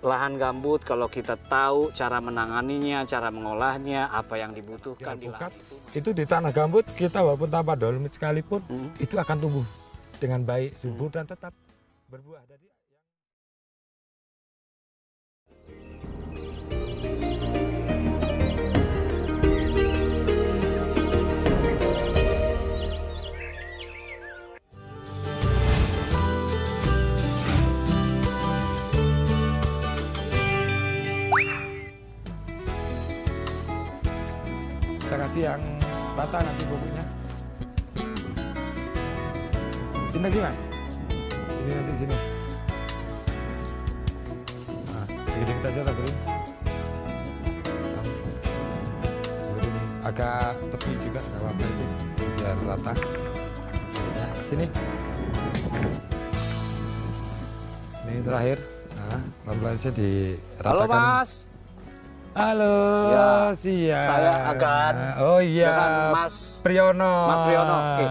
lahan gambut kalau kita tahu cara menanganinya, cara mengolahnya, apa yang dibutuhkan di lahan itu di tanah gambut kita walaupun tanpa dolomit sekalipun itu akan tumbuh dengan baik, subur dan tetap berbuah. Jadi kita kasih yang rata nanti pupuknya. Sini lagi mas, sini nanti sini. Nah, gini kita aja lah beri. Seperti ini, agak tepi juga nggak apa-apa itu, biar rata. Nah, sini. Ini terakhir. Nah, pelan-pelan aja diratakan. Halo mas. Halo, ya, siap. Saya Agan. Oh iya, Mas Priyono. Mas Priyono. Oke.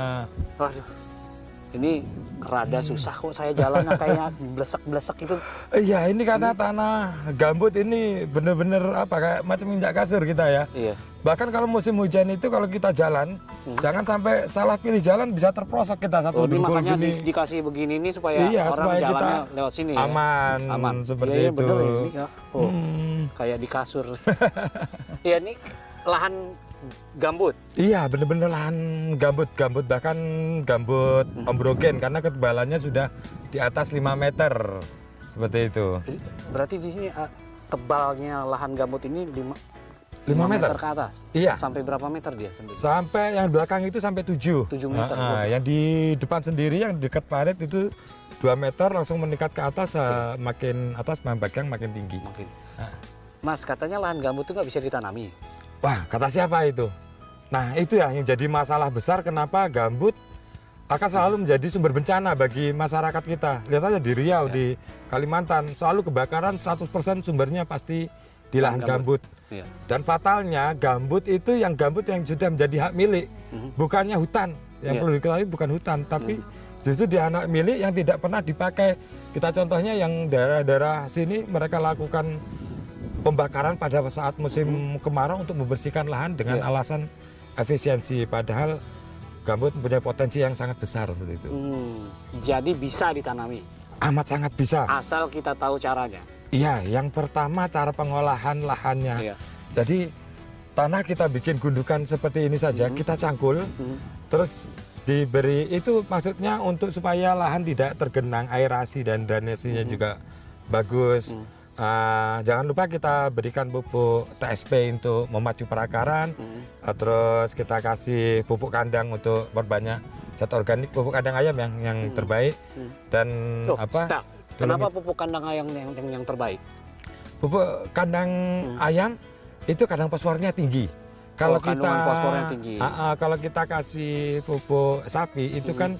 Waduh, ini rada susah kok saya jalannya kayak blesek-blesek itu. Iya, ini karena tanah gambut ini bener-bener apa kayak macam injak kasur kita ya. Iya. Bahkan kalau musim hujan itu kalau kita jalan, jangan sampai salah pilih jalan bisa terprosok kita satu dengkul makanya gini. dikasih begini nih supaya iya, orang supaya jalannya kita lewat sini aman, ya. Aman. Seperti iya, itu. Bener, ini, kayak di kasur. Iya, ini lahan gambut. Iya, bener-bener lahan gambut bahkan gambut ombrogen karena ketebalannya sudah di atas 5 meter. Seperti itu. Berarti di sini tebalnya lahan gambut ini 5 meter ke atas? Iya. Sampai berapa meter dia? Sampai yang belakang itu sampai 7 meter. Yang di depan sendiri yang dekat parit itu 2 meter langsung meningkat ke atas. Makin atas bagian makin tinggi. Makin. Mas, katanya lahan gambut itu nggak bisa ditanami. Wah, kata siapa itu? Nah, itu ya yang jadi masalah besar kenapa gambut akan selalu menjadi sumber bencana bagi masyarakat kita. Lihat aja di Riau, di Kalimantan, selalu kebakaran 100% sumbernya pasti di lahan gambut. Iya. Dan fatalnya gambut itu yang sudah menjadi hak milik, bukannya hutan. Yang perlu diketahui bukan hutan, tapi justru di hak milik yang tidak pernah dipakai. Kita contohnya yang daerah-daerah sini mereka lakukan pembakaran pada saat musim kemarau untuk membersihkan lahan dengan alasan efisiensi, padahal gambut mempunyai potensi yang sangat besar seperti itu. Jadi bisa ditanami? Amat sangat bisa. Asal kita tahu caranya? Iya, yang pertama cara pengolahan lahannya. Iya. Jadi tanah kita bikin gundukan seperti ini saja, kita cangkul, terus diberi itu maksudnya untuk supaya lahan tidak tergenang, aerasi dan drainasinya juga bagus. Jangan lupa kita berikan pupuk TSP untuk memacu perakaran, terus kita kasih pupuk kandang untuk perbanyak zat organik, pupuk kandang ayam yang terbaik. Dan kenapa pupuk kandang ayam yang terbaik? Pupuk kandang ayam itu kadang fosfornya tinggi. Kalau fosfornya tinggi. Kalau kita kasih pupuk sapi itu kan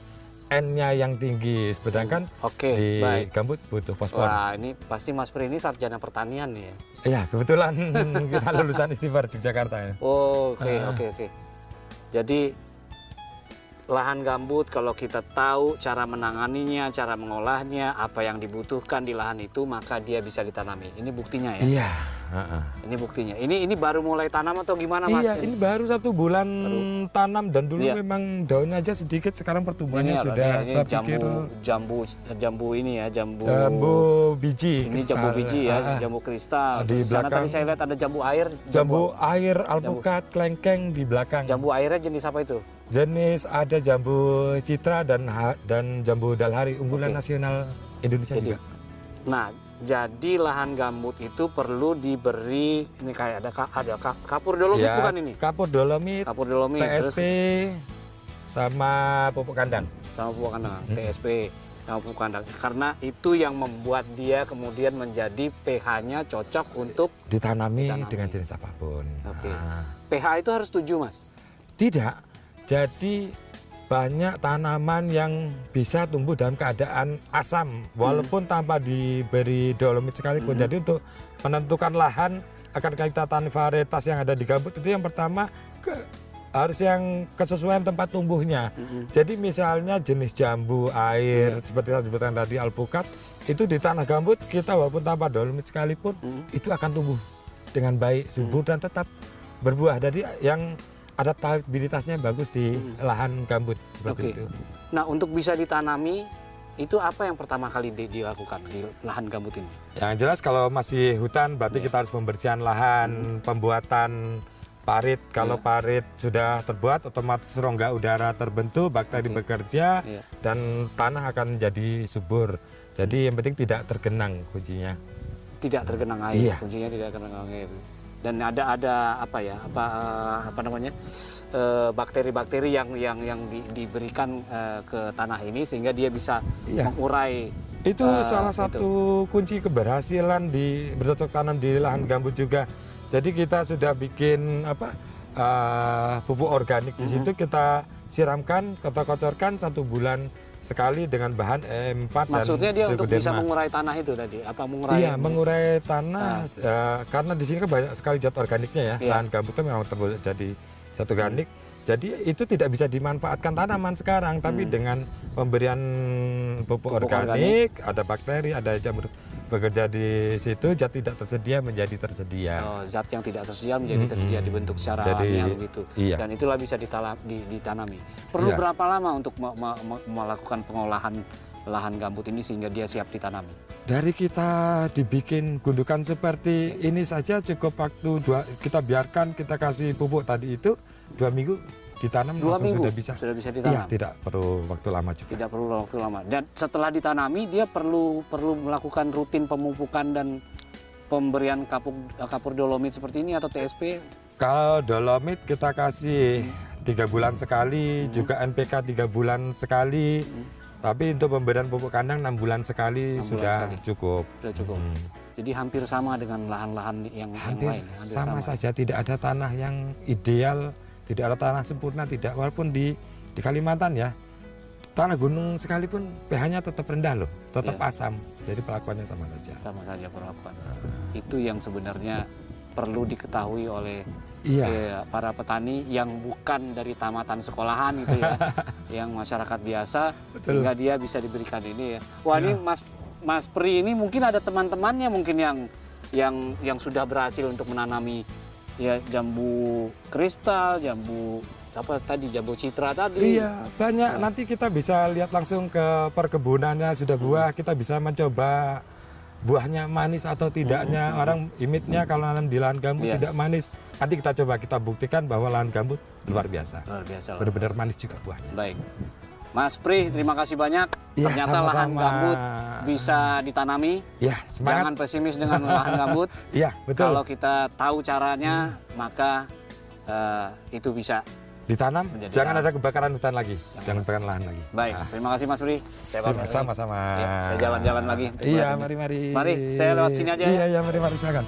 N-nya yang tinggi, sedangkan di gambut butuh fosfor. Wah, ini pasti Mas Pri ini sarjana pertanian nih ya? Iya, kebetulan kita lulusan Istibar Yogyakarta ya. Oke. Jadi lahan gambut kalau kita tahu cara menanganinya, cara mengolahnya, apa yang dibutuhkan di lahan itu, maka dia bisa ditanami. Ini buktinya ya? Iya. Ini buktinya. Ini baru mulai tanam atau gimana Mas? Iya, ini baru 1 bulan tanam dan dulu memang daunnya aja sedikit, sekarang pertumbuhannya sudah saya pikir jambu ini ya, jambu biji. Ini kristal. Jambu biji ya, jambu kristal. Di belakang sana tadi saya lihat ada jambu air. Jambu air, alpukat, kelengkeng di belakang. Jambu airnya jenis apa itu? Jenis ada jambu citra dan jambu dalhari, unggulan nasional Indonesia juga. Nah, jadi lahan gambut itu perlu diberi ini kayak ada kapur dolomit ya, bukan ini? Kapur dolomit, TSP, sama pupuk kandang. Sama pupuk kandang, TSP sama pupuk kandang. Karena itu yang membuat dia kemudian menjadi pH-nya cocok untuk ditanami dengan jenis apapun. pH itu harus 7 Mas? Tidak. Jadi banyak tanaman yang bisa tumbuh dalam keadaan asam walaupun tanpa diberi dolomit sekalipun. Jadi untuk menentukan lahan akan kita tanam varietas yang ada di gambut itu yang pertama harus yang kesesuaian tempat tumbuhnya. Jadi misalnya jenis jambu air seperti yang disebutkan tadi alpukat itu di tanah gambut kita walaupun tanpa dolomit sekalipun itu akan tumbuh dengan baik, subur dan tetap berbuah. Jadi yang adaptabilitasnya bagus di lahan gambut seperti itu. Nah, untuk bisa ditanami itu apa yang pertama kali dilakukan di lahan gambut ini? Yang jelas kalau masih hutan berarti kita harus pembersihan lahan, pembuatan parit. Kalau parit sudah terbuat, otomatis rongga udara terbentuk, bakteri bekerja, dan tanah akan jadi subur. Jadi yang penting tidak tergenang kuncinya. Tidak tergenang air, kuncinya tidak tergenang air. Dan ada apa ya? Apa namanya? Bakteri-bakteri yang diberikan ke tanah ini sehingga dia bisa mengurai. Itu salah satu kunci keberhasilan di bercocok tanam di lahan gambut juga. Jadi kita sudah bikin pupuk organik di situ, kita siramkan, kita kocorkan 1 bulan sekali dengan bahan E4. Maksudnya dan dia untuk bisa mengurai tanah itu tadi? Apa mengurai? Iya, mengurai tanah karena di sini kan banyak sekali zat organiknya ya. Lahan gambut kan memang terbuat jadi zat organik. Jadi itu tidak bisa dimanfaatkan tanaman sekarang, tapi dengan pemberian pupuk organik, ada bakteri, ada jamur bekerja di situ, zat tidak tersedia menjadi tersedia. Oh, zat yang tidak tersedia menjadi tersedia, dibentuk secara alamiah begitu. Dan itulah bisa ditanami. Perlu berapa lama untuk melakukan pengolahan lahan gambut ini sehingga dia siap ditanami? Dari kita dibikin gundukan seperti ini saja cukup waktu kita biarkan, kita kasih pupuk tadi itu 2 minggu ditanam langsung sudah bisa ditanam. Iya, tidak perlu waktu lama juga. Tidak perlu waktu lama. Dan setelah ditanami dia perlu melakukan rutin pemupukan dan pemberian kapur dolomit seperti ini atau TSP? Kalau dolomit kita kasih 3 bulan sekali, juga NPK 3 bulan sekali. Tapi untuk pemberian pupuk kandang 6 bulan sekali sudah cukup. Sudah cukup. Jadi hampir sama dengan lahan-lahan yang lain. Sama saja, tidak ada tanah yang ideal, tidak ada tanah sempurna, tidak. Walaupun di Kalimantan ya, tanah gunung sekalipun pH-nya tetap rendah loh, tetap asam. Jadi perlakuannya sama saja. Sama saja perlakuan. Itu yang sebenarnya perlu diketahui oleh para petani yang bukan dari tamatan sekolahan itu ya, yang masyarakat biasa, sehingga dia bisa diberikan ini ya. Wah, ini Mas Pri ini mungkin ada teman-temannya mungkin yang sudah berhasil untuk menanami ya jambu kristal, jambu jambu citra tadi. Iya, banyak. Nanti kita bisa lihat langsung ke perkebunannya sudah buah, kita bisa mencoba buahnya manis atau tidaknya. Orang imitnya kalau nanam di lahan gambut tidak manis. Nanti kita buktikan bahwa lahan gambut luar biasa. Luar biasa. Benar-benar manis juga buahnya. Baik. Mas Pri, terima kasih banyak. Ternyata lahan gambut bisa ditanami. Ya, semangat. Jangan pesimis dengan lahan gambut. Iya, betul. Kalau kita tahu caranya, maka itu bisa ditanam. Jangan ada kebakaran hutan lagi. Jangan kebakaran lahan lagi. Baik, terima kasih Mas Pri. Sama-sama. Saya jalan-jalan lagi. Iya, mari. Mari, saya lewat sini aja. Iya, mari silakan.